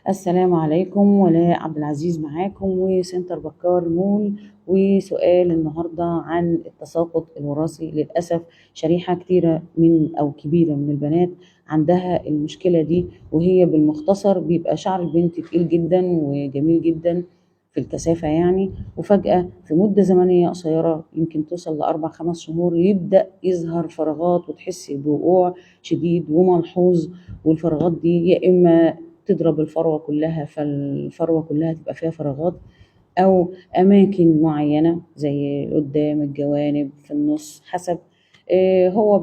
السلام عليكم، ولاء عبد العزيز معاكم وسنتر بكار مول. وسؤال النهارده عن التساقط الوراثي. للأسف شريحة كتيرة من أو كبيرة من البنات عندها المشكلة دي، وهي بالمختصر بيبقى شعر البنت تقيل جدا وجميل جدا في الكثافة يعني، وفجأة في مدة زمنية قصيرة يمكن توصل ل4 5 شهور يبدأ يظهر فراغات وتحسي بوقوع شديد وملحوظ. والفراغات دي يا إما تضرب الفروة كلها فالفروة كلها تبقى فيها فراغات، أو أماكن معينة زي قدام الجوانب في النص حسب. هو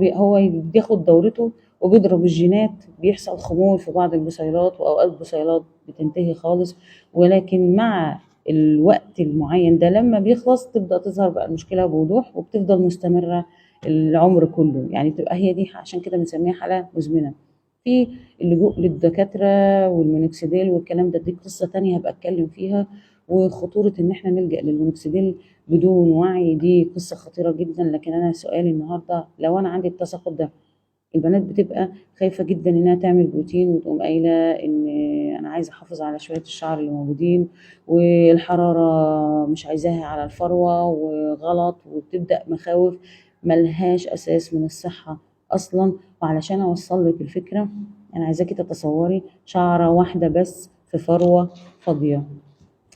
بياخد دورته وبيضرب الجينات، بيحصل خمول في بعض البصيلات، وأوقات البصيلات بتنتهي خالص. ولكن مع الوقت المعين ده لما بيخلص تبدأ تظهر بقى المشكلة بوضوح، وبتفضل مستمرة العمر كله يعني، تبقى هي دي عشان كده بنسميها حالة مزمنة. في اللجوء للدكاترة والمينوكسيديل والكلام ده، دي قصة تانية هبقى اتكلم فيها. وخطورة ان احنا نلجأ للمينوكسيديل بدون وعي دي قصة خطيرة جدا. لكن انا سؤالي النهاردة، لو انا عندي التساقط ده، البنات بتبقى خايفة جدا انها تعمل بروتين وتقوم قايلة ان انا عايزة احافظ على شوية الشعر اللي موجودين، والحرارة مش عايزاها على الفروة وغلط، وبتبدأ مخاوف ملهاش اساس من الصحة اصلا. وعلشان اوصل لك الفكرة، انا عايزاكي تتصوري شعرة واحدة بس في فروة فاضية.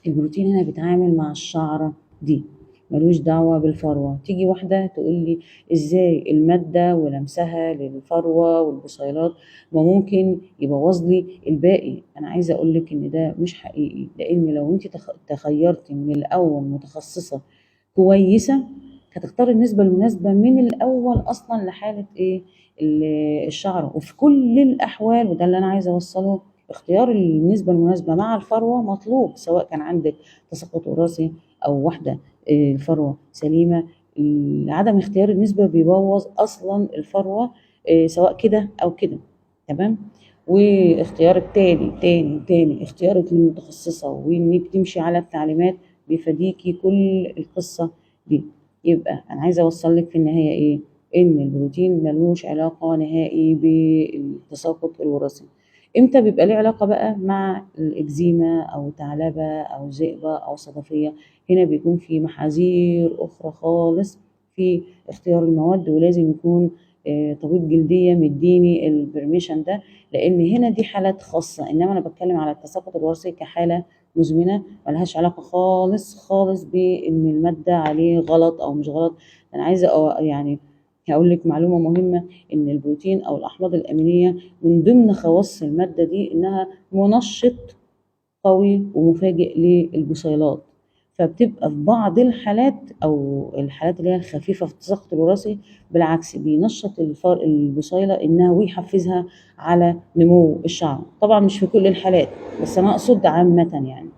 البروتين هنا بيتعامل مع الشعرة دي، ملوش دعوة بالفروة. تيجي واحدة تقول لي ازاي المادة ولمسها للفروة والبصيلات ما ممكن يبوظ لي الباقي؟ انا عايزة اقول لك ان ده مش حقيقي، لان لو انت تخيرتي من الاول متخصصة كويسة هتختار النسبة المناسبة من الأول أصلا لحالة إيه الشعر. وفي كل الأحوال، وده اللي أنا عايزة أوصله، اختيار النسبة المناسبة مع الفروة مطلوب، سواء كان عندك تساقط وراثي أو واحدة الفروة سليمة. عدم اختيار النسبة بيبوظ أصلا الفروة، سواء كده أو كده. تمام. واختيارك تاني اختيارك للمتخصصة وإنك تمشي على التعليمات بيفاديكي كل القصة دي. يبقى أنا عايزة أوصل لك في النهاية إيه؟ إن البروتين ملوش علاقة نهائي بالتساقط الوراثي. امتى بيبقى ليه علاقة بقى؟ مع الإكزيما أو ثعلبة أو ذئبة أو صدفية. هنا بيكون في محاذير أخرى خالص في اختيار المواد، ولازم يكون طبيب جلدية مديني البرميشن ده، لأن هنا دي حالات خاصة. إنما أنا بتكلم على التساقط الوراثي كحالة مزمنة، ملهاش علاقة خالص بإن المادة عليه غلط أو مش غلط. أنا عايزة يعني هقول لك معلومة مهمة، إن البروتين أو الأحماض الأمينية من ضمن خواص المادة دي إنها منشط قوي ومفاجئ للبصيلات. فبتبقى في بعض الحالات أو الحالات اللي هي الخفيفة في التساقط الوراثي بالعكس بينشط البصيلة إنها ويحفزها على نمو الشعر. طبعا مش في كل الحالات، بس أنا أقصد عامة يعني.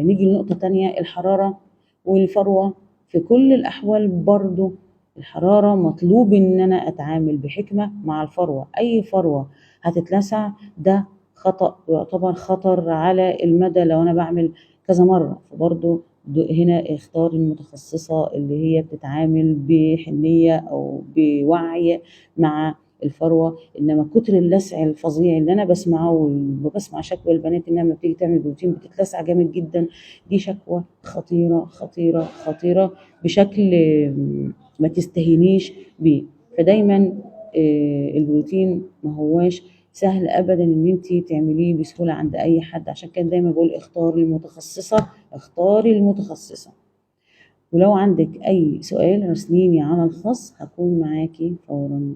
نيجي لنقطة تانية، الحرارة والفروة. في كل الأحوال برضو الحرارة مطلوب إن أنا أتعامل بحكمة مع الفروة. أي فروة هتتلسع ده خطأ، يعتبر خطر على المدى لو أنا بعمل كذا مرة. فبرضو هنا اختار المتخصصة اللي هي بتتعامل بحنية أو بوعي مع الفروة. انما كتر اللسع الفظيع اللي انا بسمعه، وبسمع شكوى البنات انها لما بتيجي تعمل بروتين بتتلسع جامد جدا، دي شكوى خطيرة بشكل ما تستهينيش بيه. فدايما البروتين ما هواش سهل ابدا ان انت تعمليه بسهوله عند اي حد. عشان كده دايما بقول اختاري المتخصصه. ولو عندك اي سؤال راسليني على الخاص، هكون معاكي فورا.